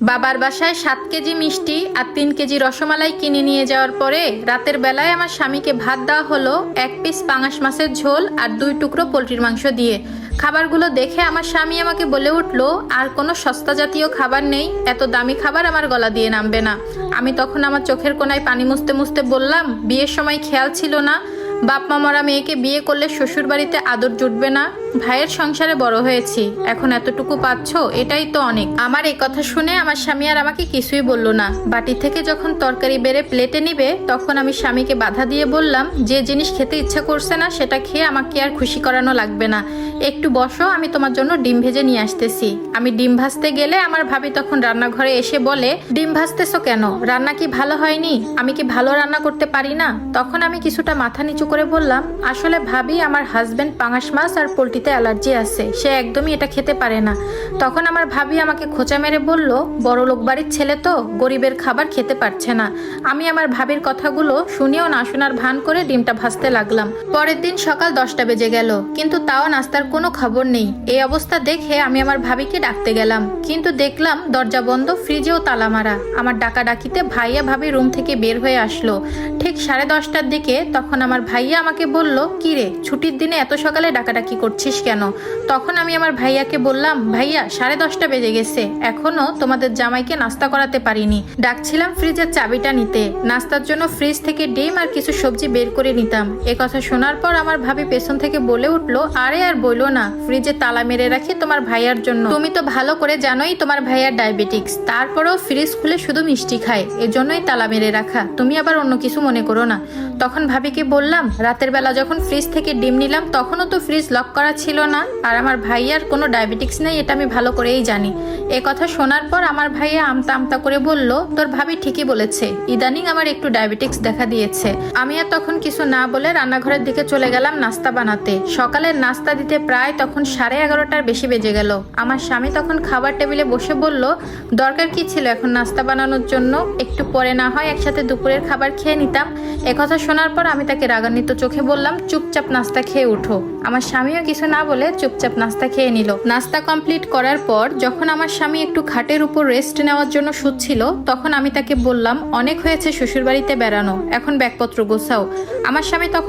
বাবার বাসায় 7 কেজি মিষ্টি আর 3 কেজি রসমালাই কিনে নিয়ে যাওয়ার পরে রাতের বেলায় আমার স্বামীকে ভাত দেওয়া হলো 1 পিস পাঙাশ মাছের ঝোল আর 2 টুকরো পোলট্রির মাংস দিয়ে। খাবারগুলো দেখে আমার স্বামী আমাকে বলে উঠলো, আর কোনো সস্তা জাতীয় খাবার নেই, এত দামি খাবার আমার গলা দিয়ে নামবে না। আমি তখন আমার চোখের কোণায় পানি মুছতে মুছতে বললাম, বিয়ের সময় খেয়াল ছিল না বাপ মা মরা মেয়েকে বিয়ে করলে শ্বশুর বাড়িতে আদর জুটবে না? ভাইয়ের সংসারে বড় হয়েছি, এখন এতটুকু পাচ্ছ, এটাই তো অনেক। আমার এই কথা শুনে আমার স্বামী আর আমাকে কিছুই বলল না। বাটি থেকে যখন তরকারি বেড়ে প্লেটে নিবে তখন আমি স্বামীকে বাধা দিয়ে বললাম, যে জিনিস খেতে ইচ্ছা করছে না সেটা খেয়ে আমাকে আর খুশি করানো লাগবে না, একটু বসো, আমি তোমার জন্য ডিম ভেজে নিয়ে আসতেছি। আমি ডিম ভাজতে গেলে আমার ভাবি তখন রান্নাঘরে এসে বলে, ডিম ভাজতেছো কেন? রান্না কি ভালো হয়নি? আমি কি ভালো রান্না করতে পারি না? তখন আমি কিছুটা মাথা নিচু করে বললাম, আসলে ভাবি, আমার হাজবেন্ড পাঙাশ মাছ আর পোলট্রিতে অ্যালার্জি আছে, সে একদমই এটা খেতে পারে না। তখন আমার ভাবি আমাকে খোঁচা মেরে বলল, বড় লোক বাড়ির ছেলে তো, গরিবের খাবার খেতে পারছে না। আমি আমার ভাবির কথাগুলো শুনেও না শোনার ভান করে ডিমটা ভাজতে লাগলাম। পরের দিন সকাল 10টা বেজে গেল, কিন্তু তাও নাস্তার কোনো খবর নেই। এই অবস্থা দেখে আমি আমার ভাবিকে ডাকতে গেলাম, কিন্তু দেখলাম দরজা বন্ধ, ফ্রিজেও তালা মারা। আমার ডাকাডাকিতে ভাইয়া ভাবি রুম থেকে বের হয়ে আসলো ঠিক 10:30টার দিকে। তখন আমার ভাইয়া আমাকে বলল, কি রে, ছুটির দিনে এত সকালে ডাকাডাকি করছিস কেন? তখন আমি আমার ভাইয়াকে বললাম, ভাইয়া 10:30টা বেজে গেছে, এখনো তোমাদের জামাইকে নাস্তা করাতে পারিনি। ডাকছিলাম ফ্রিজের চাবিটা নিতে, নাস্তার জন্য ফ্রিজ থেকে ডিম আর কিছু সবজি বের করে নিতাম। এ কথা শোনার পর আমার ভাবি পেছন থেকে বলে উঠলো, আরে আর বইলো না, ফ্রিজে তালা মেরে রাখি তোমার ভাইয়ার জন্য। তুমি তো ভালো করে জানোই তোমার ভাইয়ার ডায়াবেটিক্স, তারপরেও ফ্রিজ খুলে শুধু মিষ্টি খায়, এজন্যই তালা মেরে রাখা, তুমি আবার অন্য কিছু মনে করো না। তখন ভাবিকে বললাম, রাতের বেলা যখন ফ্রিজ থেকে ডিম নিলাম তখনও তো ফ্রিজ লক করা ছিল না, আর আমার ভাইয়ার কোনো ডায়াবেটিক্স নেই, এটা আমি ভালো করেই জানি। এ কথা শোনার পর আমার ভাইয়া আমতা আমতা করে বলল, তোর ভাবি ঠিকই বলেছে, ইদানিং আমার একটু ডায়াবেটিক্স দেখা দিয়েছে। আমি আর তখন কিছু না বলে রান্নাঘরের দিকে চলে গেলাম নাস্তা বানাতে। সকালের নাস্তা দিতে প্রায় তখন 11:30টার বেশি বেজে গেল। আমার স্বামী তখন খাবার টেবিলে বসে বলল, দরকার কি ছিল এখন নাস্তা বানানোর জন্য, একটু পরে না হয় একসাথে দুপুরের খাবার খেয়ে নিতাম। একথা শোনার পর আমি তাকে রাগান্বিত চোখে বললাম, চুপচাপ নাস্তা খেয়ে উঠো। আমার স্বামীও কিছু না বলে চুপচাপ নাস্তা খেয়ে নিল। নাস্তা কমপ্লিট করার পর যখন আমার স্বামী একটু খাটের উপর রেস্ট নেওয়ার জন্য শুচ্ছিল, তখন আমি তাকে বললাম, অনেক হয়েছে শ্বশুরবাড়িতে বেড়ানো, এখন ব্যাগপত্র গোছাও। আমার স্বামী তখন